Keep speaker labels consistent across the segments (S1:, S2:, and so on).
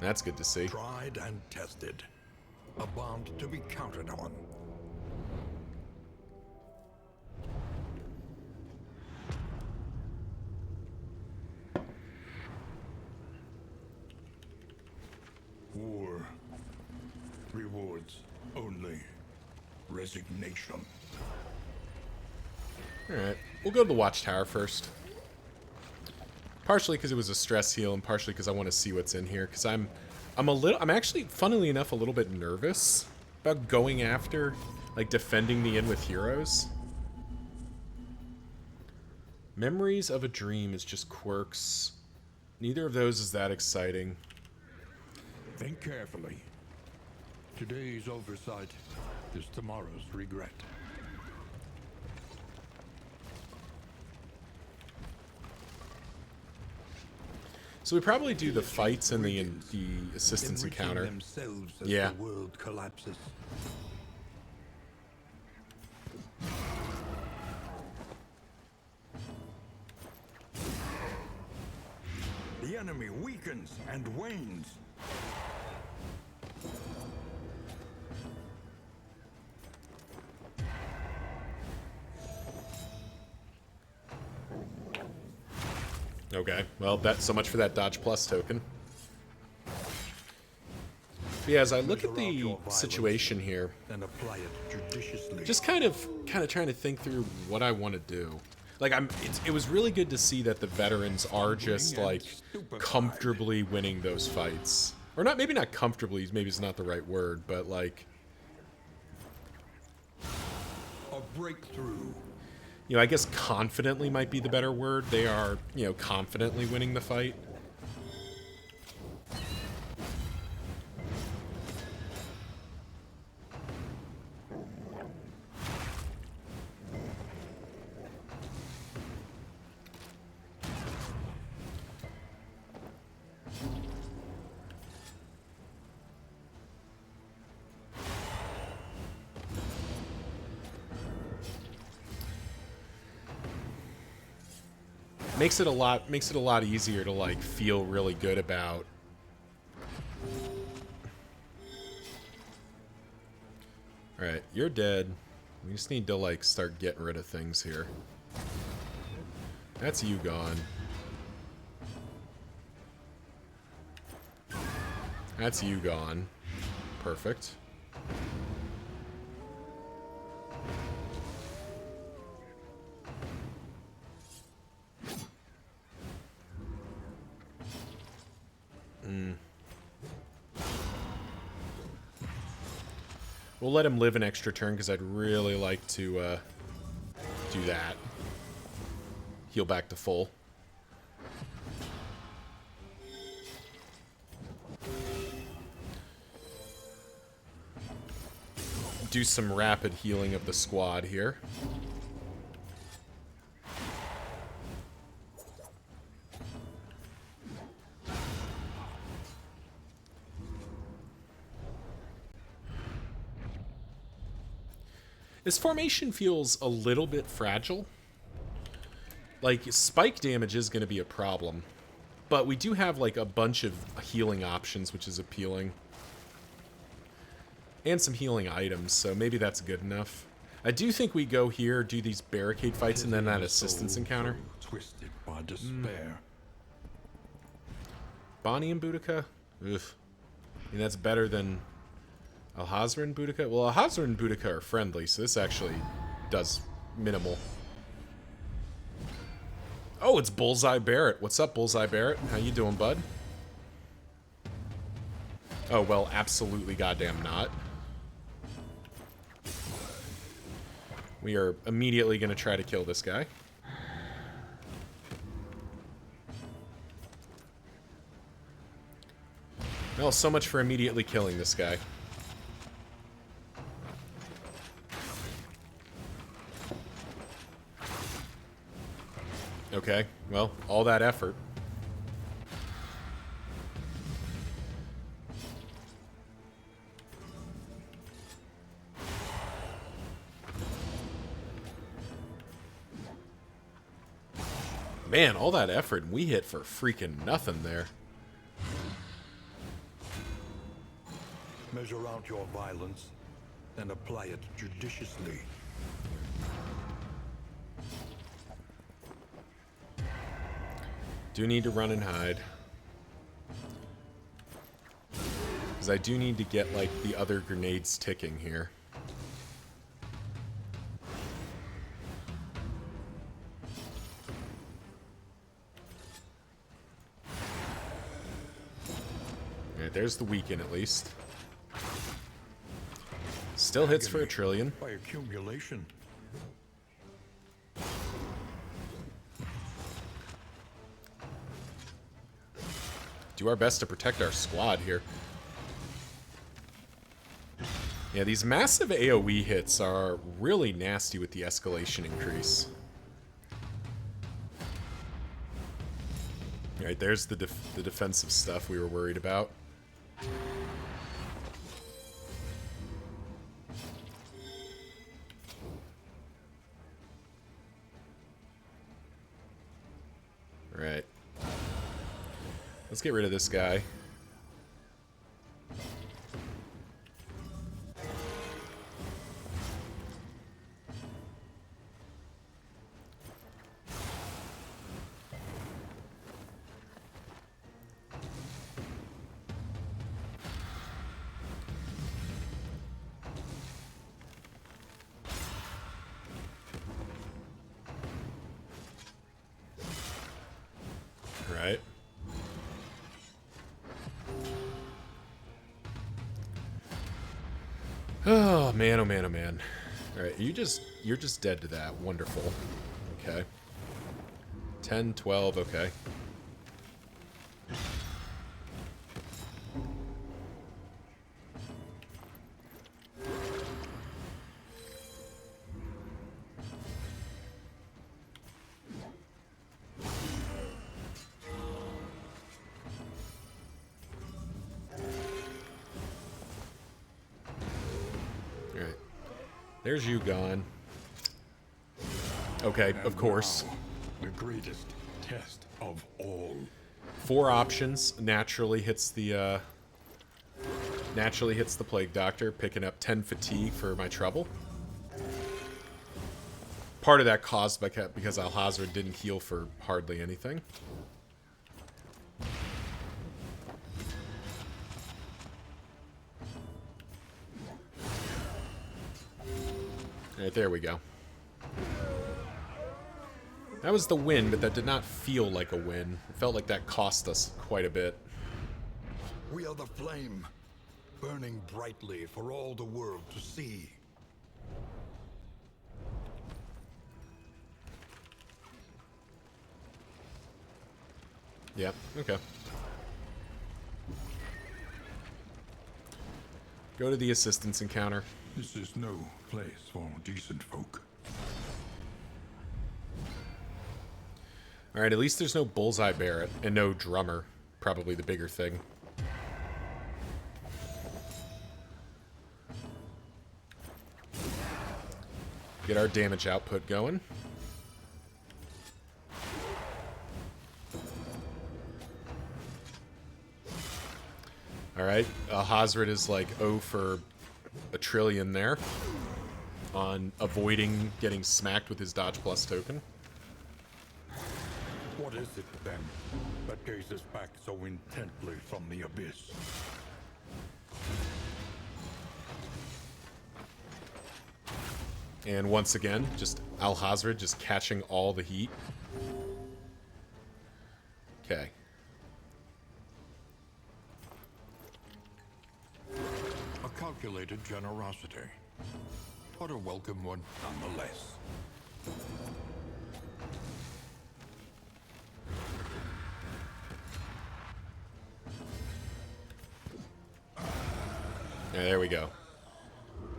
S1: That's good to see.
S2: Tried and tested. A bond to be counted on. War. Rewards only. Resignation.
S1: Alright, we'll go to the Watchtower first. Partially because it was a stress heal, and partially because I want to see what's in here. Because I'm actually, funnily enough, a little bit nervous about going after, like, defending the inn with heroes. Memories of a Dream is just quirks. Neither of those is that exciting.
S2: Think carefully. Today's oversight is tomorrow's regret.
S1: So we probably do the fights and the assistance encounter.
S2: Themselves as
S1: Yeah.
S2: the world collapses. The enemy weakens and wanes.
S1: Okay, well, that's so much for that Dodge Plus token. But yeah, as I look at the situation here,
S2: And apply it judiciously.
S1: just kind of trying to think through what I want to do. Like, it was really good to see that the veterans are just, like, comfortably winning those fights. Or not, maybe not comfortably, maybe it's not the right word, but, like,
S2: a breakthrough.
S1: you know, I guess confidently might be the better word. They are, you know, confidently winning the fight. Makes it a lot easier to, like, feel really good about. Alright, you're dead. We just need to, like, start getting rid of things here. That's you gone. That's you gone. Perfect. We'll let him live an extra turn because I'd really like to do that. Heal back to full. Do some rapid healing of the squad here. This formation feels a little bit fragile. Like, spike damage is going to be a problem. But we do have, like, a bunch of healing options, which is appealing. And some healing items, so maybe that's good enough. I do think we go here, do these barricade fights, and then that assistance encounter.
S2: Twisted by despair.
S1: Bonnie and Boudica? Ugh. I mean, that's better than Alhazra and Boudica? Well, Alhazra and Boudica are friendly, so this actually does minimal. Oh, it's Bullseye Barrett. What's up, Bullseye Barrett? How you doing, bud? Oh, well, absolutely goddamn not. We are immediately going to try to kill this guy. Well, so much for immediately killing this guy. Okay, well, all that effort. Man, all that effort, and we hit for freaking nothing there.
S2: Measure out your violence and apply it judiciously.
S1: Do need to run and hide. Because I do need to get, like, the other grenades ticking here. Alright, there's the weaken at least. Still hits for a trillion.
S2: By accumulation.
S1: Do our best to protect our squad here. Yeah, these massive AoE hits are really nasty with the escalation increase. Alright, there's the defensive stuff we were worried about. Alright. Let's get rid of this guy. Right. Oh man, oh man, oh man. Alright, you're just dead to that. Wonderful. Okay. 10, 12, okay. There's you gone. Okay, of course.
S2: The greatest test of all.
S1: 4 options. Naturally hits the Plague Doctor, picking up 10 fatigue for my trouble. Part of that caused by because Alhazred didn't heal for hardly anything. Alright, there we go. That was the win, but that did not feel like a win. It felt like that cost us quite a bit.
S2: We are the flame, burning brightly for all the world to see.
S1: Yep, okay. Go to the assistance encounter.
S2: This is no place for decent folk.
S1: Alright, at least there's no Bullseye Barret and no Drummer. Probably the bigger thing. Get our damage output going. Alright, Hazred is like 0 for a trillion there on avoiding getting smacked with his dodge plus token.
S2: What is it, then, that gazes back so intently from the abyss?
S1: And once again, just Alhazred just catching all the heat. Okay.
S2: A calculated generosity, but a welcome one nonetheless.
S1: Yeah, there we go.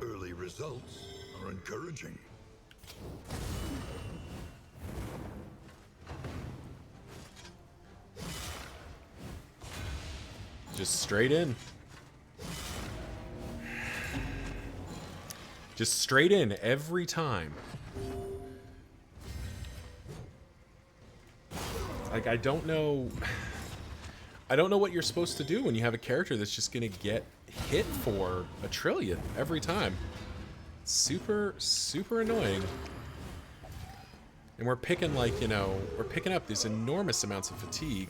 S2: Early results are encouraging.
S1: Just straight in. Just straight in every time. Like, I don't know. I don't know what you're supposed to do when you have a character that's just going to get hit for a trillion every time. Super, super annoying. And we're picking, like, you know, we're picking up these enormous amounts of fatigue.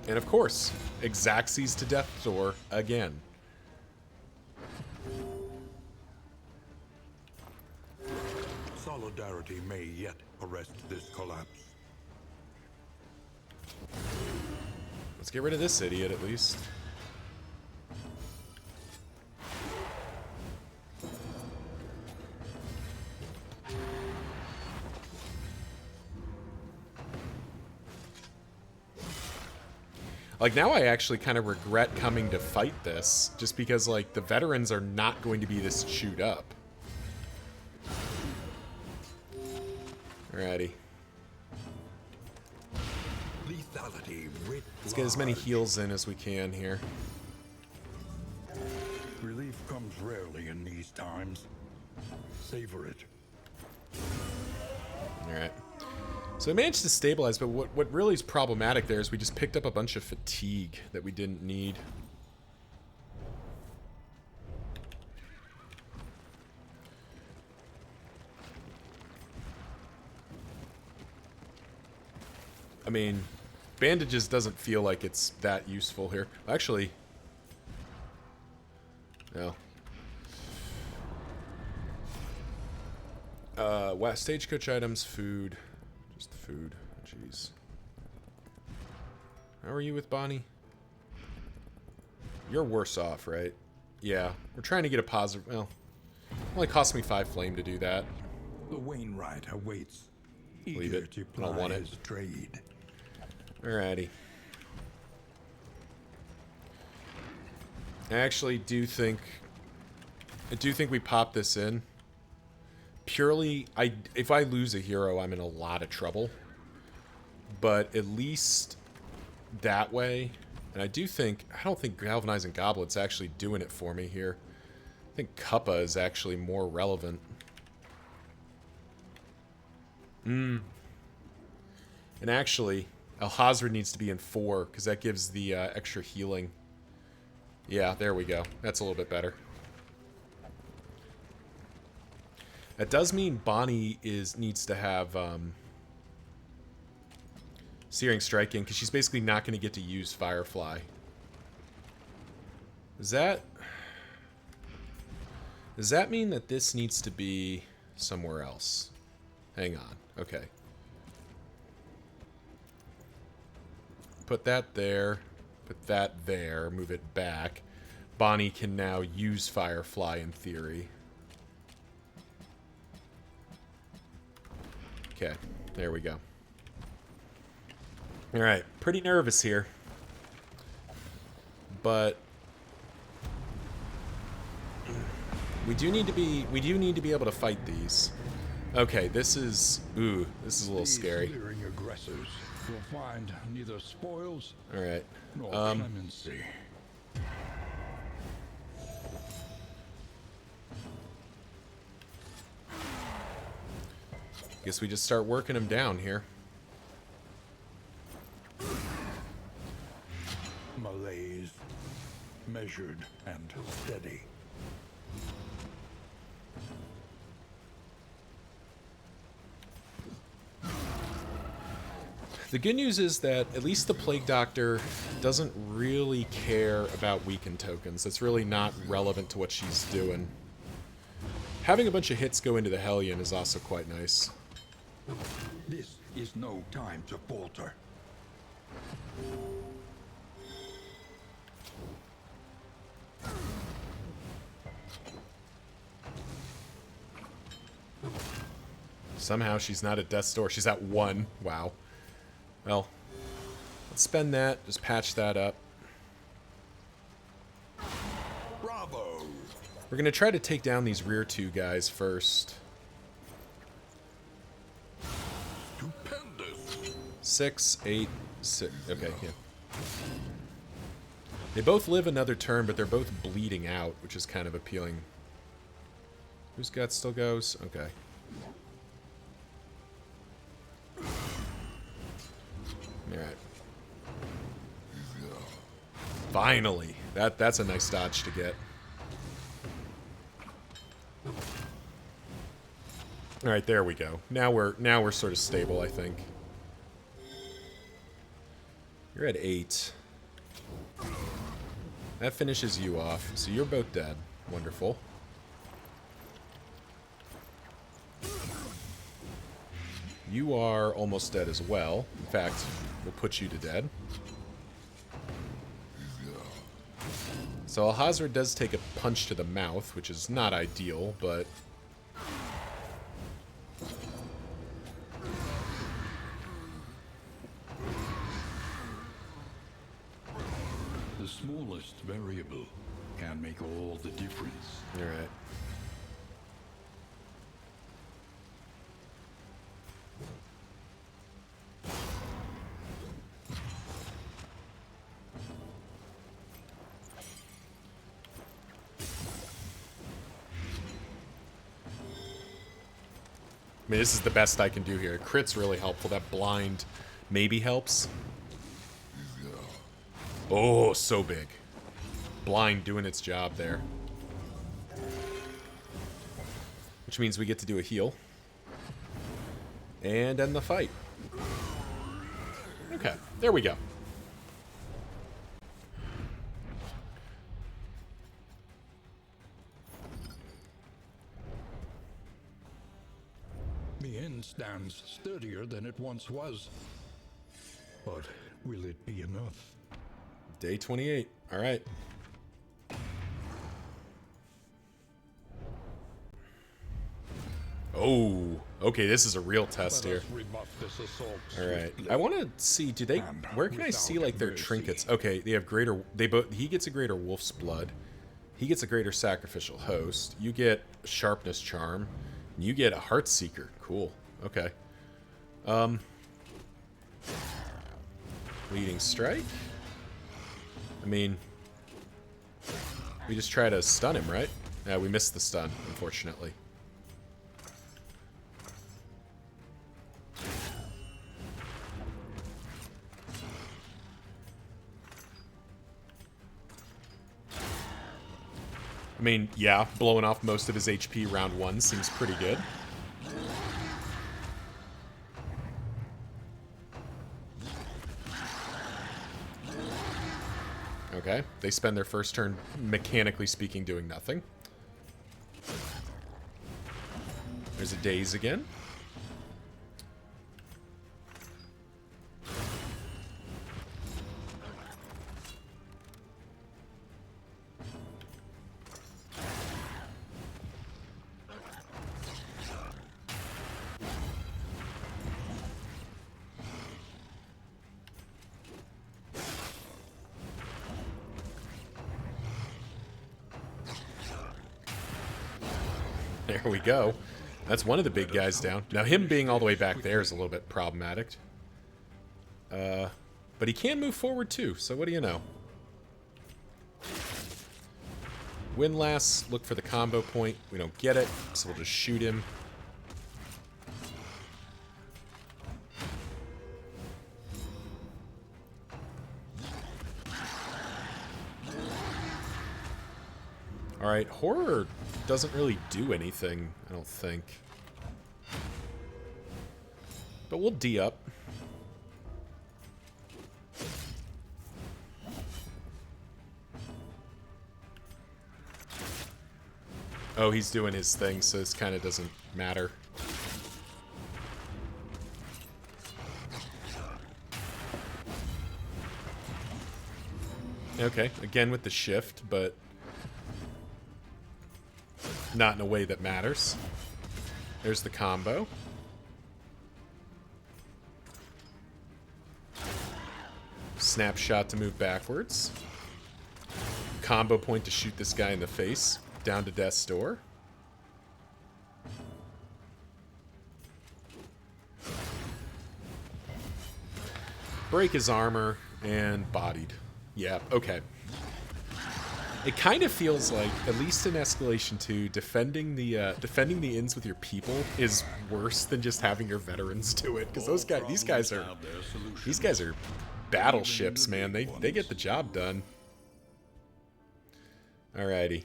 S1: And of course, Xaxes to Death's Door again.
S2: Solidarity may yet arrest this collapse.
S1: Let's get rid of this idiot at least. Like, now I actually kind of regret coming to fight this, just because, like, the veterans are not going to be this chewed up. Alrighty.
S2: Lethality writ
S1: Let's get as many
S2: large.
S1: heals in as we can here.
S2: Relief comes rarely in these times. Savor it.
S1: Alright. So I managed to stabilize, but what really is problematic there is we just picked up a bunch of fatigue that we didn't need. I mean, bandages doesn't feel like it's that useful here. Actually, no. Stagecoach items, food. Just food. Jeez. How are you with Bonnie? You're worse off, right? Yeah. We're trying to get a positive... Well, it only cost me 5 flame to do that.
S2: The Wainwright awaits.
S1: Leave
S2: Eager
S1: it.
S2: to
S1: I don't
S2: ply
S1: want it.
S2: his trade.
S1: Alrighty. I actually do think... I do think we pop this in. Purely, if I lose a hero, I'm in a lot of trouble. But at least that way... And I don't think Galvanizing Goblet's actually doing it for me here. I think Cuppa is actually more relevant. And actually, Alhazred needs to be in 4, because that gives the extra healing. Yeah, there we go. That's a little bit better. That does mean Bonnie needs to have Searing Strike in, because she's basically not going to get to use Firefly. Does that mean that this needs to be somewhere else? Hang on. Okay. Put that there. Put that there. Move it back. Bonnie can now use Firefly in theory. Okay. There we go. Alright. Pretty nervous here. But we do need to be able to fight these. Okay, this is a little scary.
S2: These leering aggressors will find neither spoils
S1: Alright.
S2: nor clemency.
S1: Guess we just start working them down here.
S2: Malaise, measured and steady.
S1: The good news is that at least the Plague Doctor doesn't really care about weakened tokens. That's really not relevant to what she's doing. Having a bunch of hits go into the Hellion is also quite nice.
S2: This is no time to falter.
S1: Somehow she's not at death's door. She's at 1. Wow. Well, let's spend that. Just patch that up.
S2: Bravo!
S1: We're going to try to take down these rear 2 guys first.
S2: Stupendous!
S1: 6, 8, 6. Okay, yeah. They both live another turn, but they're both bleeding out, which is kind of appealing. Whose gut still goes? Okay. Alright. Finally! That's a nice dodge to get. Alright, there we go. Now we're sort of stable, I think. You're at 8. That finishes you off, so you're both dead. Wonderful. You are almost dead as well. In fact, we'll put you to dead. So Alhazred does take a punch to the mouth, which is not ideal, but...
S2: The smallest variable can make all the difference.
S1: Alright. I mean, this is the best I can do here. Crit's really helpful. That blind maybe helps. Oh, so big. Blind doing its job there. Which means we get to do a heal. And end the fight. Okay, there we go.
S2: The inn stands sturdier than it once was. But will it be enough?
S1: Day 28. All right. Oh, okay, this is a real test here. All right. I want to see, do they, where can I see, like, their trinkets? Okay, they have greater, he gets a greater wolf's blood. He gets a greater sacrificial host. You get sharpness charm. You get a Heartseeker. Cool. Okay. Leading strike? I mean, we just try to stun him, right? Yeah, we missed the stun, unfortunately. I mean, yeah, blowing off most of his HP round 1 seems pretty good. Okay, they spend their first turn, mechanically speaking, doing nothing. There's a daze again. There we go. That's one of the big guys down. Now, him being all the way back there is a little bit problematic. But he can move forward, too, so what do you know? Windlass, look for the combo point. We don't get it, so we'll just shoot him. Alright, horror doesn't really do anything, I don't think. But we'll D up. Oh, he's doing his thing, so this kind of doesn't matter. Okay, again with the shift, but not in a way that matters. There's the combo. Snapshot to move backwards. Combo point to shoot this guy in the face. Down to death's door. Break his armor and bodied. Yeah, okay. It kind of feels like, at least in Escalation 2, defending the inns with your people is worse than just having your veterans do it. Because these guys are battleships, man. They get the job done. Alrighty.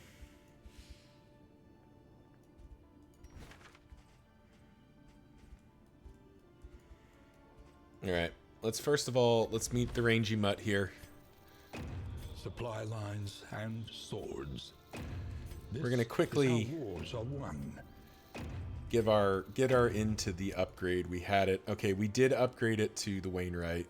S1: Alright. First of all, let's meet the rangy mutt here.
S2: Supply lines and swords.
S1: We're gonna quickly get our into the upgrade. We had it. Okay, we did upgrade it to the Wainwright.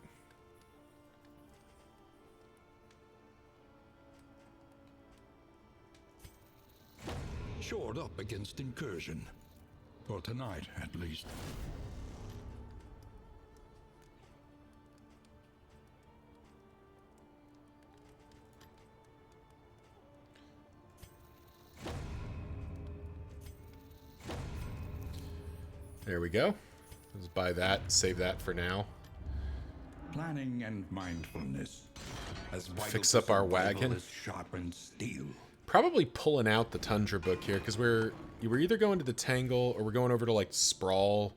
S2: Shored up against incursion. For tonight, at least.
S1: There we go. Let's buy that, save that for now.
S2: Planning and mindfulness. As
S1: fix up our wagon.
S2: Sharpened steel.
S1: Probably pulling out the Tundra book here, because we're either going to the Tangle or we're going over to like Sprawl.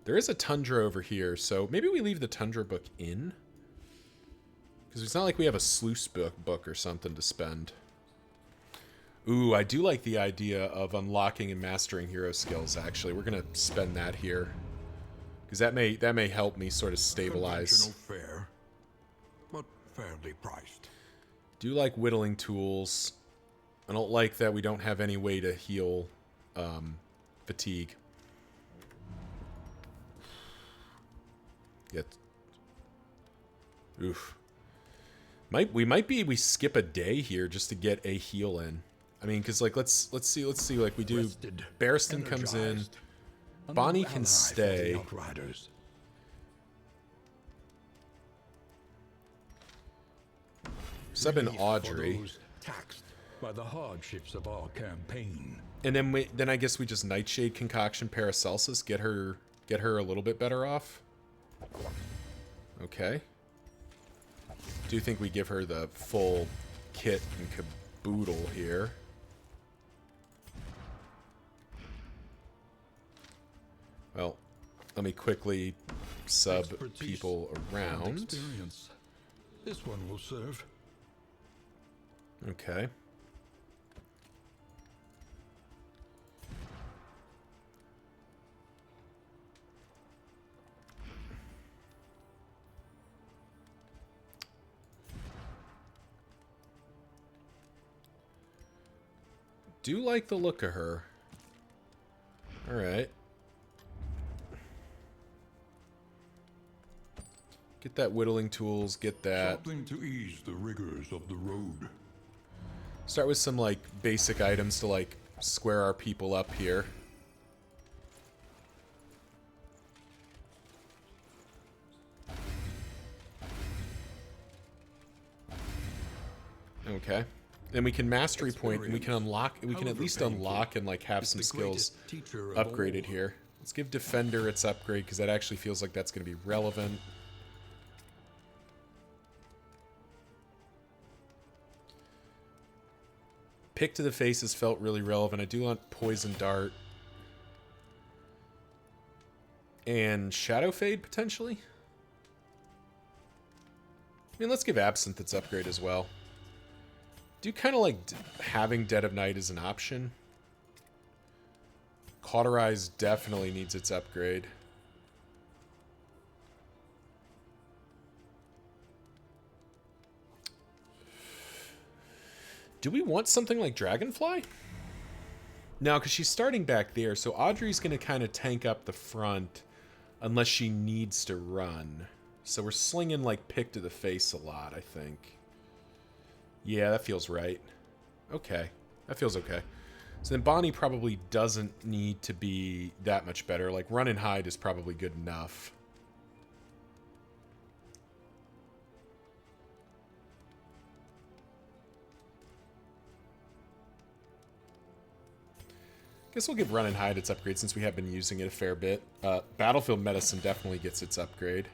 S1: There is a Tundra over here, so maybe we leave the Tundra book in. Because it's not like we have a sluice book or something to spend. Ooh, I do like the idea of unlocking and mastering hero skills, actually. We're going to spend that here. Because that may help me sort of stabilize.
S2: Fare, but fairly priced.
S1: Do like whittling tools. I don't like that we don't have any way to heal fatigue. Yet. Oof. We skip a day here just to get a heal in. I mean, because like let's see, like we do. Barristan comes in. Bonnie can stay. Sub in Audrey.
S2: Taxed by the hardships of our campaign.
S1: And then I guess we just Nightshade Concoction Paracelsus, get her a little bit better off. Okay. Do think we give her the full kit and caboodle here. Well, let me quickly sub people around.
S2: This one will serve.
S1: Okay. Do like the look of her. All right. Get that whittling tools, get that.
S2: Something to ease the rigors of the road.
S1: Start with some like basic items to like square our people up here. Okay. Then we can mastery point and we can unlock, we can at least unlock and like have some skills upgraded here. Let's give Defender its upgrade because that actually feels like that's going to be relevant. Pick to the faces felt really relevant. I do want Poison Dart. And Shadow Fade, potentially? I mean, let's give Absinthe its upgrade as well. Do kind of like having Dead of Night as an option. Cauterize definitely needs its upgrade. Do we want something like Dragonfly? No, because she's starting back there, so Audrey's going to kind of tank up the front unless she needs to run. So we're slinging like Pick to the face a lot, I think. Yeah, that feels right. Okay, that feels okay. So then Bonnie probably doesn't need to be that much better. Like Run and Hide is probably good enough. Guess we'll give Run and Hide its upgrade since we have been using it a fair bit. Battlefield Medicine definitely gets its upgrade.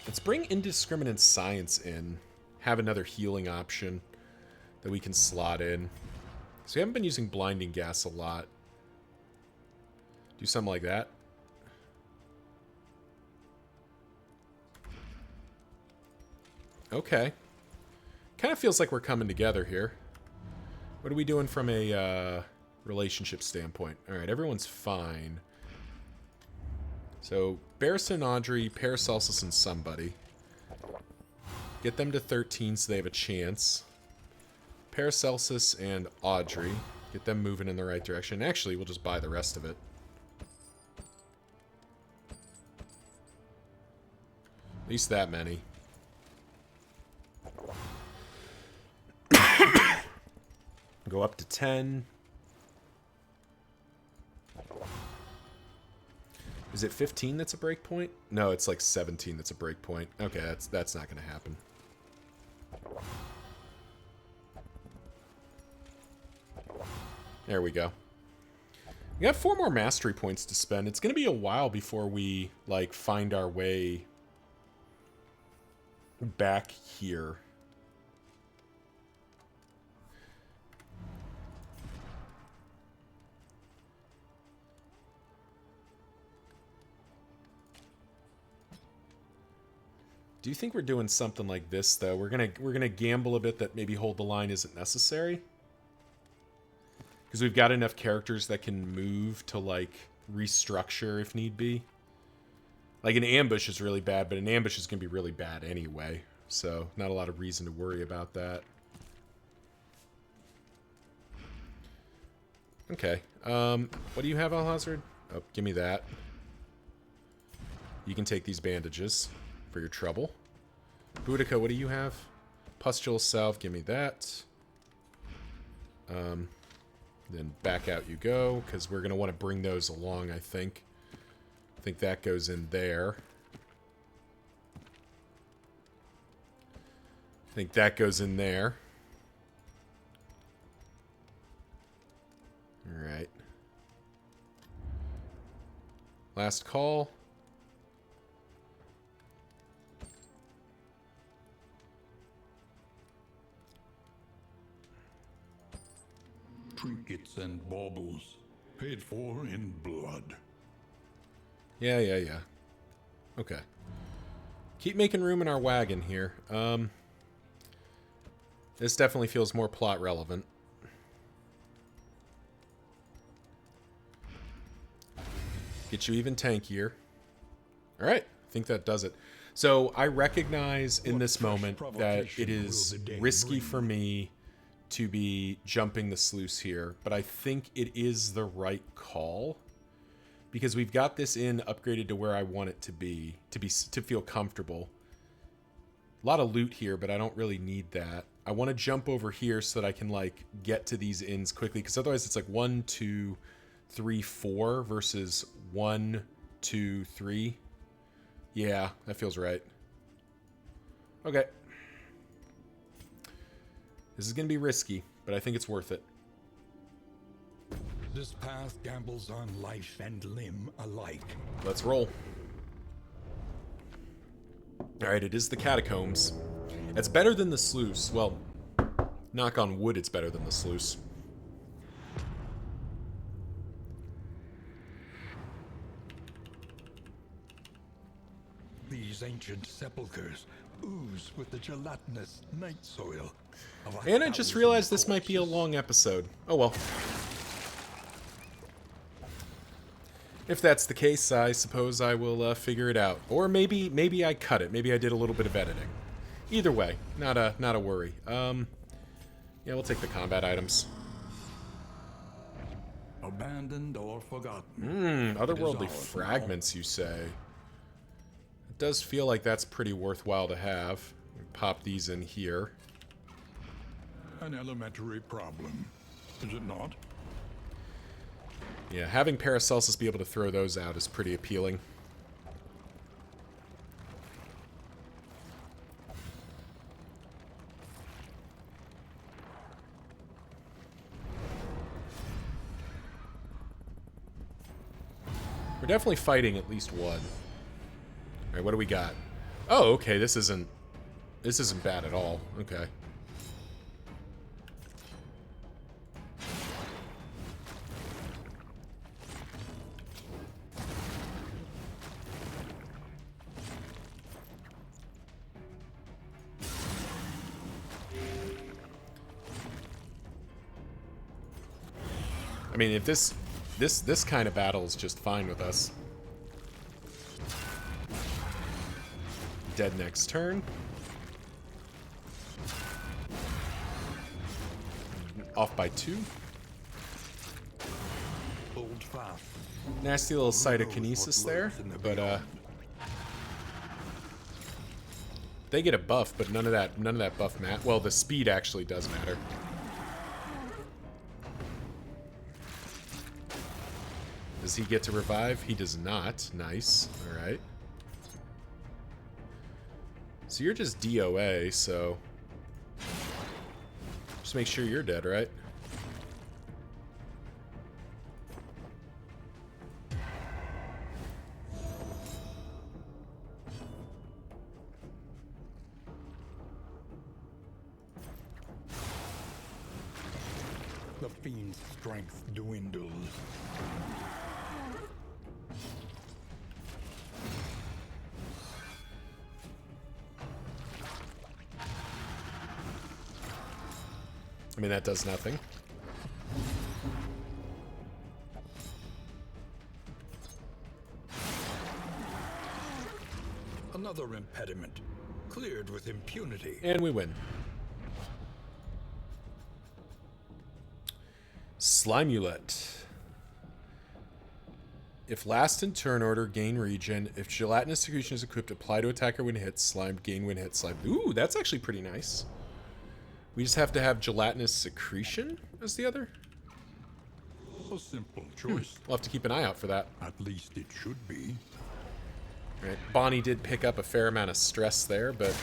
S1: Let's bring Indiscriminate Science in. Have another healing option that we can slot in. So we haven't been using Blinding Gas a lot. Do something like that. Okay. Kind of feels like we're coming together here. What are we doing from a relationship standpoint? Alright, everyone's fine. So, Barristan and Audrey, Paracelsus and somebody. Get them to 13 so they have a chance. Paracelsus and Audrey. Get them moving in the right direction. Actually, we'll just buy the rest of it. At least that many. Go up to 10. Is it 15 that's a break point? No, it's like 17 that's a break point. Okay, that's not going to happen. There we go. We got 4 more mastery points to spend. It's going to be a while before we, like, find our way back here. Do you think we're doing something like this, though? We're gonna gamble a bit that maybe hold the line isn't necessary? Because we've got enough characters that can move to, like, restructure if need be. Like, an ambush is really bad, but an ambush is going to be really bad anyway. So, not a lot of reason to worry about that. Okay. What do you have, Alhazard? Oh, give me that. You can take these bandages for your trouble. Boudica, what do you have? Pustule salve, give me that. Then back out you go, because we're going to want to bring those along, I think. I think that goes in there. I think that goes in there. Alright. Last call.
S2: Trinkets and baubles, paid for in blood.
S1: Yeah. Okay. Keep making room in our wagon here. This definitely feels more plot relevant. Get you even tankier. Alright, I think that does it. So, I recognize in this moment that it is risky for me to be jumping the sluice here, but I think it is the right call. Because we've got this inn upgraded to where I want it to be, to feel comfortable. A lot of loot here, but I don't really need that. I want to jump over here so that I can, like, get to these inns quickly, because otherwise it's like 1, 2, 3, 4 versus 1, 2, 3. Yeah, that feels right. Okay. This is going to be risky, but I think it's worth it.
S2: This path gambles on life and limb alike.
S1: Let's roll. Alright, it is the Catacombs. It's better than the sluice. Well, knock on wood, it's better than the sluice.
S2: These ancient sepulchres ooze with the gelatinous night soil.
S1: And I just realized this might be a long episode. Oh well. If that's the case, I suppose I will figure it out. Or maybe I cut it. Maybe I did a little bit of editing. Either way, not a worry. Yeah, we'll take the combat items.
S2: Abandoned or forgotten.
S1: Otherworldly fragments, you say. It does feel like that's pretty worthwhile to have. Pop these in here.
S2: An elementary problem, is it not?
S1: Yeah, having Paracelsus be able to throw those out is pretty appealing. We're definitely fighting at least one. Alright, what do we got? Oh, okay, this isn't bad at all. Okay. I mean, if this kind of battle is just fine with us. Dead next turn. Off by 2.
S2: Hold fast.
S1: Nasty little cytokinesis there, but they get a buff, but none of that buff matters. Well, the speed actually does matter. Does he get to revive? He does not. Nice. All right. So you're just DOA, so just make sure you're dead, right?
S2: The fiend's strength dwindles.
S1: I mean, that does nothing.
S2: Another impediment, cleared with impunity.
S1: And we win. Slimulet. If last in turn order, gain regen. If gelatinous secretion is equipped, apply to attacker when hit. Slime, gain when hit. Slime. Ooh, that's actually pretty nice. We just have to have gelatinous secretion as the other?
S2: A simple choice.
S1: We'll have to keep an eye out for that.
S2: At least it should be.
S1: Right. Bonnie did pick up a fair amount of stress there, but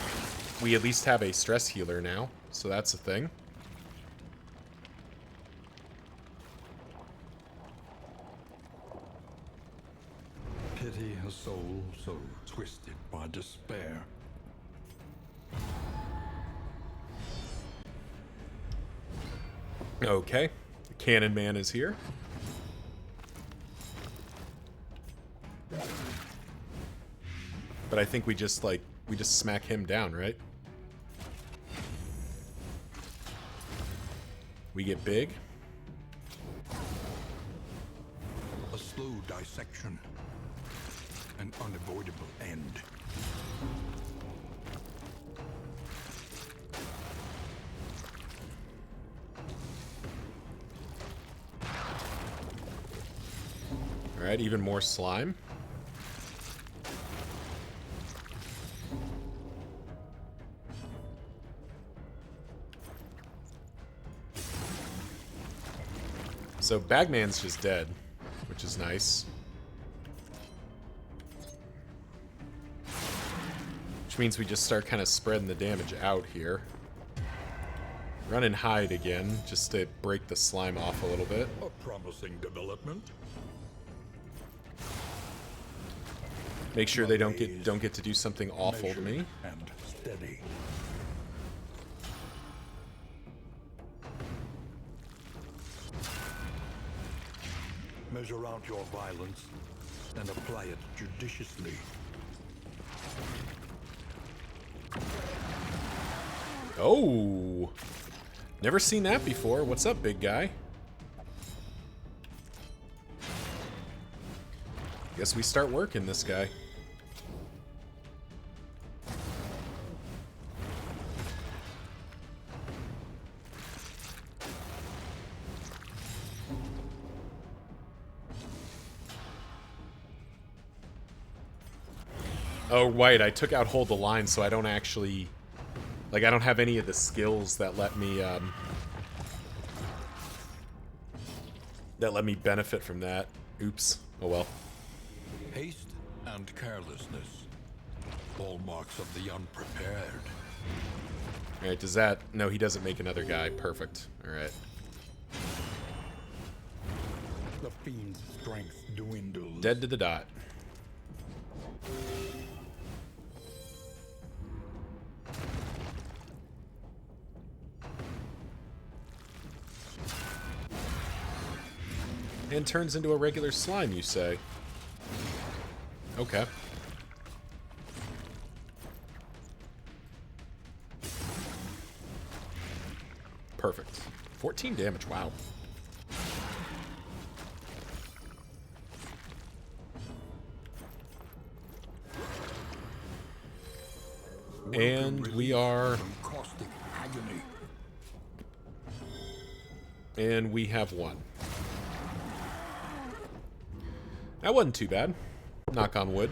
S1: we at least have a stress healer now, so that's a thing.
S2: Pity a soul so twisted by despair.
S1: Okay. The Cannon Man is here. But I think we just smack him down, right? We get big.
S2: A slow dissection. An unavoidable end.
S1: Alright, even more slime. So Bagman's just dead, which is nice. Which means we just start kind of spreading the damage out here. Run and hide again, just to break the slime off a little bit.
S2: A promising development.
S1: Make sure they don't get to do something awful to me.
S2: And steady. Measure out your violence and apply it judiciously.
S1: Oh! Never seen that before. What's up, big guy? Guess we start working this guy. Oh, right, I took out Hold the Line, so I don't actually... Like, I don't have any of the skills that let me, benefit from that. Oops. Oh well.
S2: Haste and carelessness. Hallmarks of the unprepared.
S1: Alright, does that... No, he doesn't make another guy. Perfect. Alright.
S2: The fiend's strength dwindles.
S1: Dead to the dot. And turns into a regular slime, you say? Okay. Perfect. 14 damage, wow. And we are... And we have one. That wasn't too bad. Knock on wood.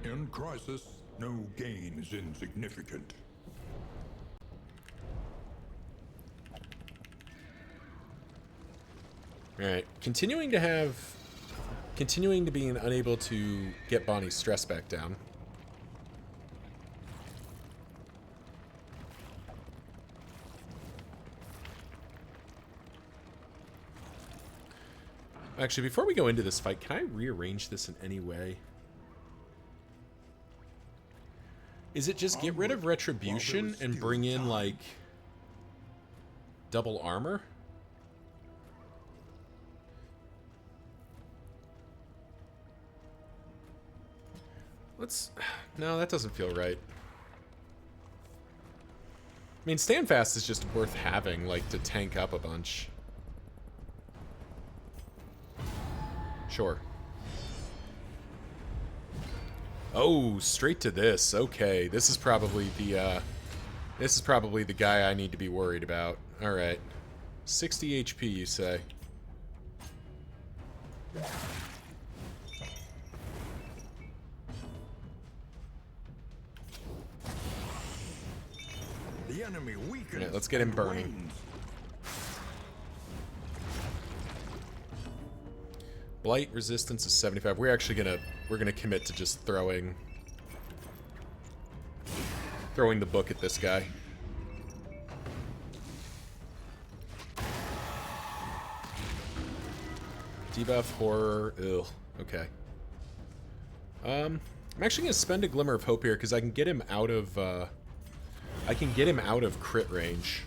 S2: In crisis, no gain is insignificant.
S1: Alright. Continuing to be unable to get Bonnie's stress back down. Actually, before we go into this fight, can I rearrange this in any way? Is it just get rid of Retribution and bring in, like, double armor? Let's... No, that doesn't feel right. I mean, Standfast is just worth having, like, to tank up a bunch. Sure. Oh, straight to this. Okay, this is probably the guy I need to be worried about. All right. 60 HP, you say?
S2: The enemy weakens.
S1: Yeah, let's get him burning. Blight resistance is 75. We're gonna commit to just throwing the book at this guy. Debuff, horror, ugh. Okay. I'm actually gonna spend a glimmer of hope here because I can get him out of crit range.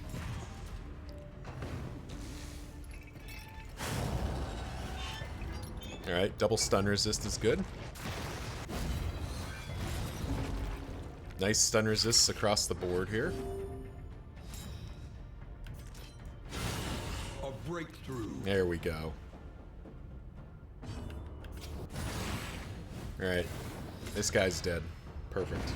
S1: Alright, double stun resist is good. Nice stun resists across the board here.
S2: A breakthrough.
S1: There we go. Alright. This guy's dead. Perfect.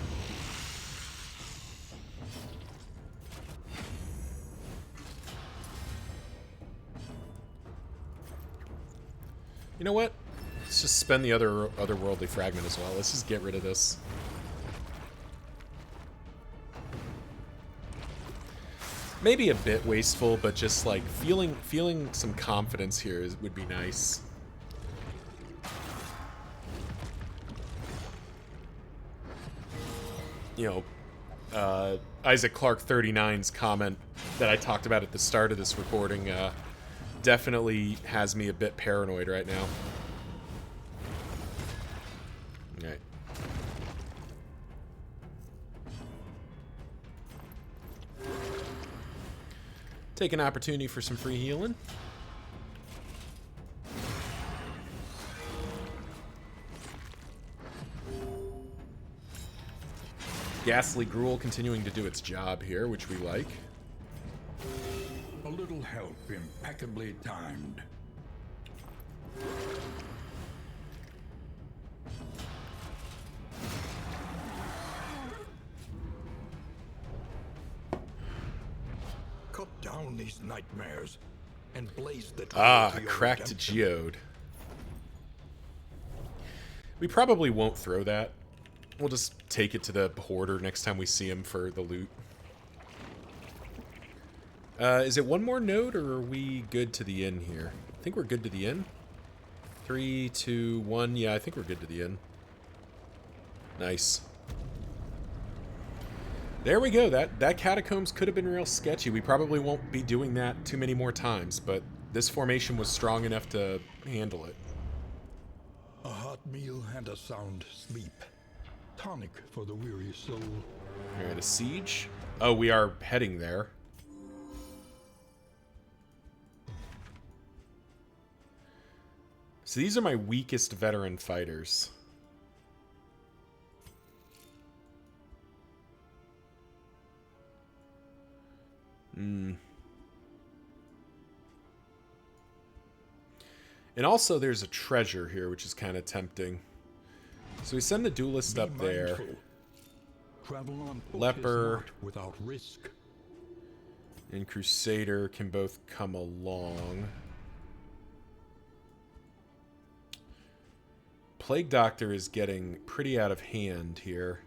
S1: You know what? Let's just spend the otherworldly fragment as well. Let's just get rid of this. Maybe a bit wasteful, but just like feeling some confidence here would be nice. You know, Isaac Clark 39's comment that I talked about at the start of this recording definitely has me a bit paranoid right now. Alright. Take an opportunity for some free healing. Ghastly Gruel continuing to do its job here, which we like.
S2: A little help impeccably timed. Cut down these nightmares and blaze the trail to your
S1: cracked
S2: redemption.
S1: geode. We probably won't throw that. We'll just take it to the hoarder next time we see him for the loot. Is it one more node, or are we good to the inn here? I think we're good to the inn. 3, 2, 1. Yeah, I think we're good to the inn. Nice. There we go. That Catacombs could have been real sketchy. We probably won't be doing that too many more times, but this formation was strong enough to handle it.
S2: A hot meal and a sound sleep. Tonic for the weary soul.
S1: Alright, a siege. Oh, we are heading there. So these are my weakest veteran fighters. And also there's a treasure here, which is kind of tempting. So we send the duelist up there.
S2: Travel on
S1: Leper
S2: without risk.
S1: And Crusader can both come along. Plague Doctor is getting pretty out of hand here.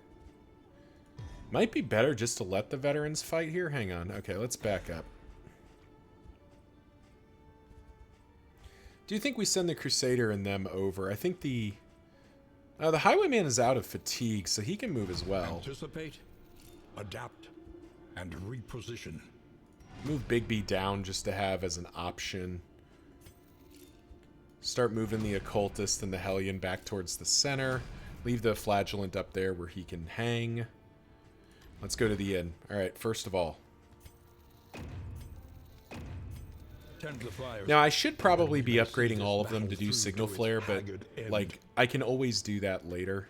S1: Might be better just to let the veterans fight here. Hang on. Okay, let's back up. Do you think we send the Crusader and them over? I think the Highwayman is out of fatigue, so he can move as well.
S2: Anticipate, adapt, and reposition.
S1: Move Big B down just to have as an option. Start moving the Occultist and the Hellion back towards the center. Leave the Flagellant up there where he can hang. Let's go to the inn. Alright, first of all. Now, I should probably be upgrading all of them to do Signal Flare, but, like, I can always do that later.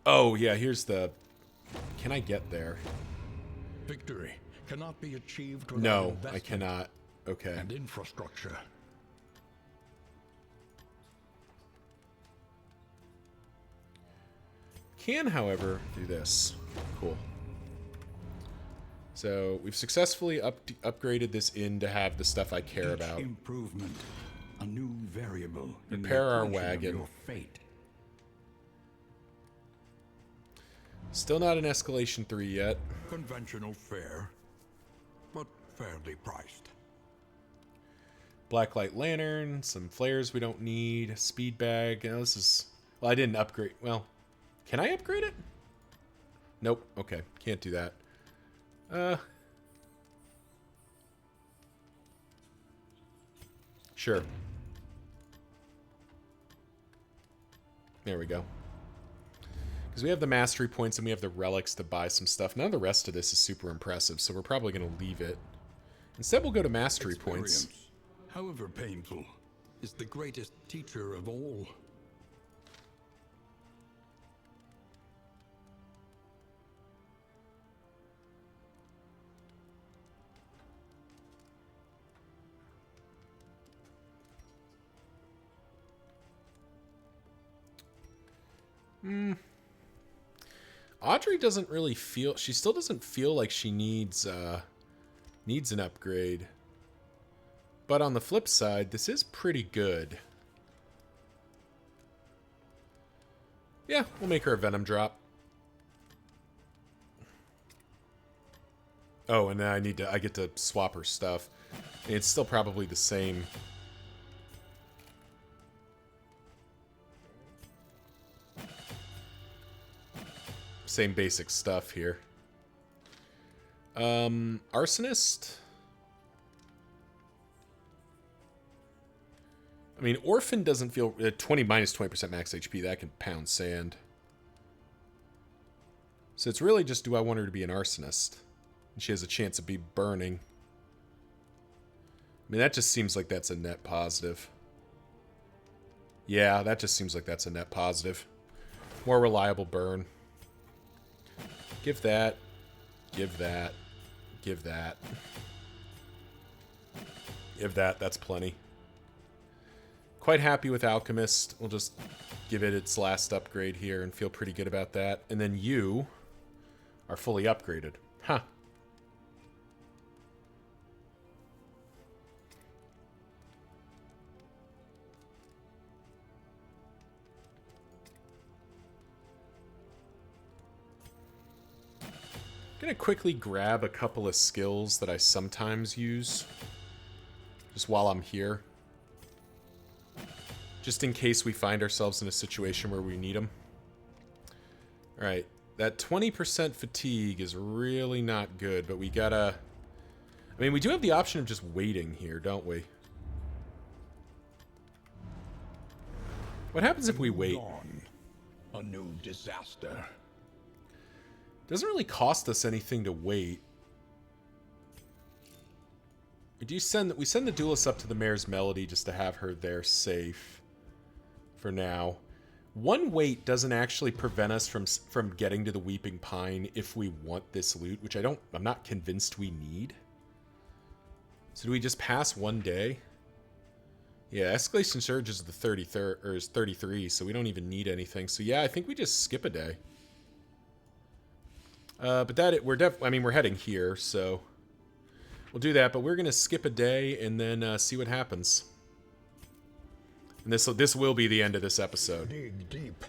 S1: Oh, yeah, here's the... Can I get there?
S2: Victory cannot be achieved without
S1: No, I
S2: investment
S1: cannot. Okay.
S2: and infrastructure.
S1: Can, however, do this. Cool. So, we've successfully upgraded this inn to have the stuff I care about.
S2: Improvement, a new variable.
S1: Repair our wagon.
S2: Your fate.
S1: Still not an Escalation 3 yet.
S2: Conventional fare, but fairly priced.
S1: Blacklight Lantern, some flares we don't need, speed bag. Now this is... Well, I didn't upgrade... Well, can I upgrade it? Nope. Okay, can't do that. Sure. There we go. Because we have the mastery points and we have the relics to buy some stuff. None of the rest of this is super impressive, so we're probably going to leave it. Instead, we'll go to mastery points.
S2: However painful, is the greatest teacher of all.
S1: Audrey doesn't really feel... She still doesn't feel like she needs an upgrade. But on the flip side, this is pretty good. Yeah, we'll make her a Venom drop. Oh, and then I get to swap her stuff. It's still probably the same. Same basic stuff here. Arsonist. I mean, Orphan doesn't feel... 20 minus 20% max HP, that can pound sand. So it's really just, do I want her to be an Arsonist? And she has a chance of be burning. I mean, that just seems like that's a net positive. Yeah, that just seems like that's a net positive. More reliable burn. Give that. Give that. Give that. Give that. That's plenty. Quite happy with Alchemist. We'll just give it its last upgrade here and feel pretty good about that. And then you are fully upgraded. Huh. I'm gonna quickly grab a couple of skills that I sometimes use. Just while I'm here. Just in case we find ourselves in a situation where we need them. Alright, that 20% fatigue is really not good, but we gotta... I mean, we do have the option of just waiting here, don't we? What happens if we wait?
S2: Dawn, a new disaster.
S1: Doesn't really cost us anything to wait. We send the duelist up to the Mare's Melody just to have her there safe for now. One wait doesn't actually prevent us from getting to the Weeping Pine if we want this loot, which I'm not convinced we need. So do we just pass one day? Yeah, Escalation Surge is the 33rd, or is 33, so we don't even need anything. So yeah, I think we just skip a day. But we're heading here, so we'll do that. But we're gonna skip a day and then see what happens. And this will be the end of this episode.
S2: Dig deep.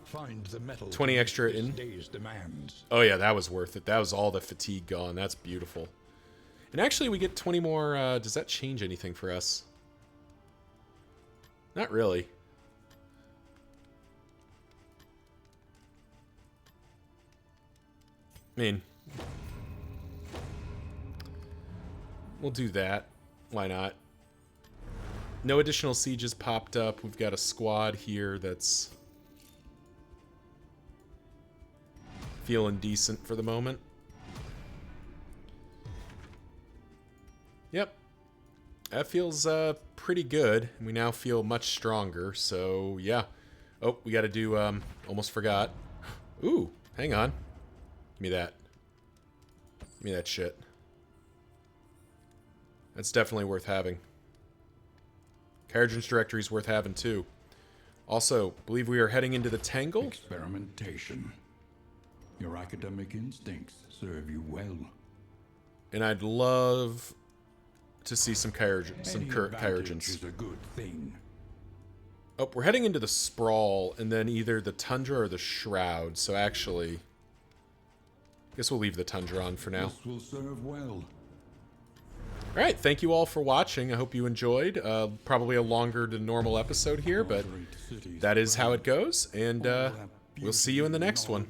S2: Find the metal
S1: 20 extra
S2: this
S1: in.
S2: day's demands.
S1: Oh yeah, that was worth it. That was all the fatigue gone. That's beautiful. And actually, we get 20 more. Does that change anything for us? Not really. I mean, we'll do that. Why not? No additional sieges popped up. We've got a squad here that's feeling decent for the moment. Yep. That feels pretty good. We now feel much stronger, so yeah. Oh, we gotta do, almost forgot. Ooh, hang on. Give me that. Give me that shit. That's definitely worth having. Convergence directory is worth having too. Also, believe we are heading into the Tangle.
S2: Experimentation. Your academic instincts serve you well.
S1: And I'd love to see some
S2: Any
S1: Convergence.
S2: is a good thing.
S1: Oh, we're heading into the Sprawl, and then either the Tundra or the Shroud. So actually, I guess we'll leave the Tundra on for now.
S2: This will serve well.
S1: All right, thank you all for watching. I hope you enjoyed. Probably a longer than normal episode here, but that is how it goes. And we'll see you in the next one.